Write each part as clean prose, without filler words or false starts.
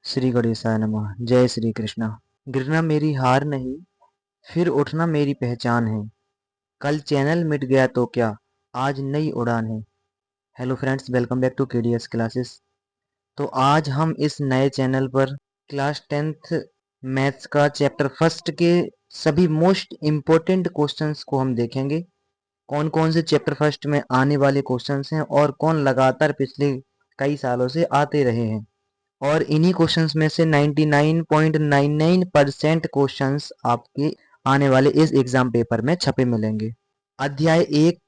श्री गणेशाय नमः। जय श्री कृष्णा। गिरना मेरी हार नहीं, फिर उठना मेरी पहचान है। कल चैनल मिट गया तो क्या, आज नई उड़ान है। Hello friends, welcome back to KDS classes. तो आज हम इस नए चैनल पर क्लास 10th मैथ्स का चैप्टर फर्स्ट के सभी मोस्ट इम्पोर्टेंट क्वेश्चंस को हम देखेंगे। कौन कौन से चैप्टर फर्स्ट में आने वाले क्वेश्चंस हैं और कौन लगातार पिछले कई सालों से आते रहे हैं। और इन्हीं क्वेश्चंस में से 99.99% क्वेश्चंस आपके आने वाले इस एग्जाम पेपर में छपे मिलेंगे। अध्याय 1,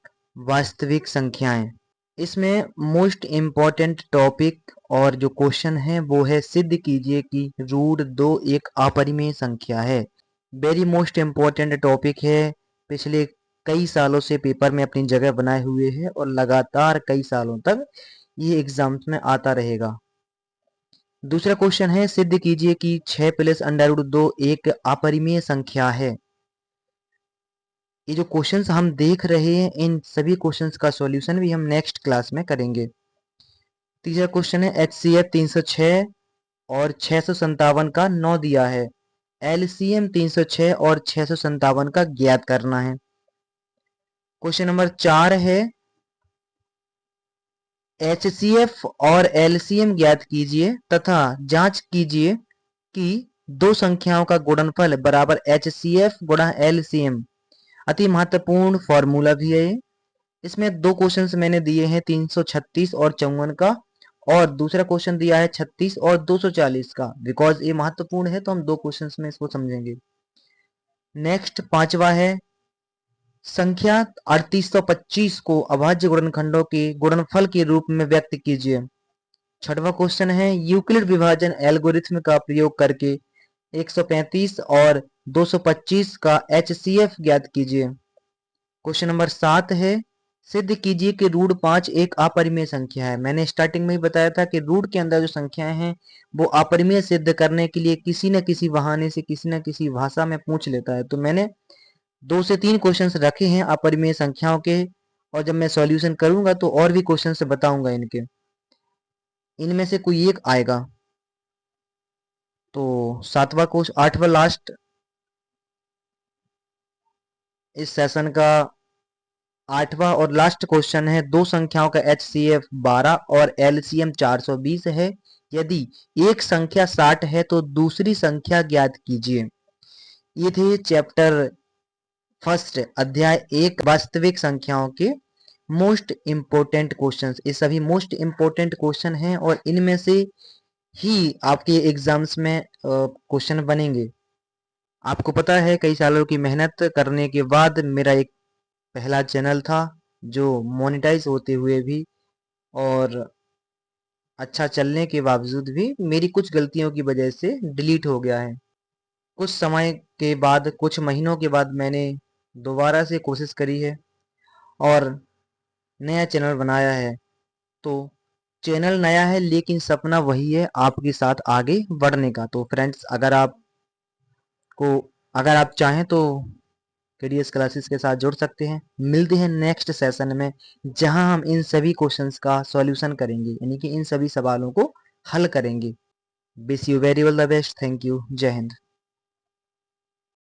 वास्तविक संख्याएं। इसमें मोस्ट इम्पॉर्टेंट टॉपिक और जो क्वेश्चन है वो है, सिद्ध कीजिए कि √2 एक अपरिमेय संख्या है। वेरी मोस्ट इम्पॉर्टेंट टॉपिक है, पिछले कई सालों से पेपर में अपनी जगह बनाए हुए है और लगातार कई सालों तक ये एग्जाम्स में आता रहेगा। दूसरा क्वेश्चन है, सिद्ध कीजिए कि 6 + √2 एक अपरिमेय संख्या है। ये जो क्वेश्चंस हम देख रहे हैं, इन सभी क्वेश्चंस का सॉल्यूशन भी हम नेक्स्ट क्लास में करेंगे। तीसरा क्वेश्चन है, HCF 306 और 657 का 9 दिया है। LCM 306 और 657 का ज्ञात करना है। क्वेश्चन नंबर 4 है, HCF और LCM ज्ञात कीजिए तथा जांच कीजिए कि दो संख्याओं का गुणनफल बराबर HCF गुणा LCM। अति महत्वपूर्ण फॉर्मूला भी है। इसमें दो क्वेश्चंस मैंने दिए हैं, 336 और 54 का, और दूसरा क्वेश्चन दिया है 36 और 240 का। बिकॉज ये महत्वपूर्ण है तो हम दो क्वेश्चंस में इसको समझेंगे। नेक्स्ट पांचवा है, संख्या 3825 को अभाज्य गुणनखंडों के गुणनफल के रूप में व्यक्त कीजिए। छठवां क्वेश्चन है, यूक्लिड विभाजन एल्गोरिथ्म का प्रयोग करके 135 और 225 का HCF ज्ञात कीजिए। क्वेश्चन नंबर 7 है, सिद्ध कीजिए कि √5 एक अपरिमेय संख्या है। मैंने स्टार्टिंग में ही बताया था कि रूट के अंदर जो संख्याएं हैं वो अपरिमेय सिद्ध करने के लिए किसी न किसी बहाने से, किसी न किसी भाषा में पूछ लेता है। तो मैंने 2 से 3 क्वेश्चंस रखे हैं अपरिमेय संख्याओं के, और जब मैं सॉल्यूशन करूंगा तो और भी क्वेश्चंस बताऊंगा इनके, इनमें से कोई एक आएगा। तो 7वां क्वेश्चन, 8वां लास्ट इस सेशन का 8वां और लास्ट क्वेश्चन है, दो संख्याओं का HCF 12 और LCM 420 है। यदि एक संख्या 60 है तो दूसरी संख्या ज्ञात कीजिए। ये थे चैप्टर फर्स्ट अध्याय 1 वास्तविक संख्याओं के मोस्ट इम्पोर्टेंट क्वेश्चंस। ये सभी मोस्ट इम्पोर्टेंट क्वेश्चन हैं और इनमें से ही आपके एग्जाम्स में क्वेश्चन बनेंगे। आपको पता है, कई सालों की मेहनत करने के बाद मेरा एक पहला चैनल था जो मोनेटाइज होते हुए भी और अच्छा चलने के बावजूद भी मेरी कुछ गलतियों की वजह से डिलीट हो गया है। कुछ समय के बाद, कुछ महीनों के बाद मैंने दोबारा से कोशिश करी है और नया चैनल बनाया है। तो चैनल नया है लेकिन सपना वही है, आपके साथ आगे बढ़ने का। तो फ्रेंड्स, अगर आप चाहें तो केडीएस क्लासेस के साथ जुड़ सकते हैं। मिलते हैं नेक्स्ट सेशन में, जहां हम इन सभी क्वेश्चंस का सॉल्यूशन करेंगे, यानी कि इन सभी सवालों को हल करेंगे। Wish you very all the best. Thank you. जय हिंद।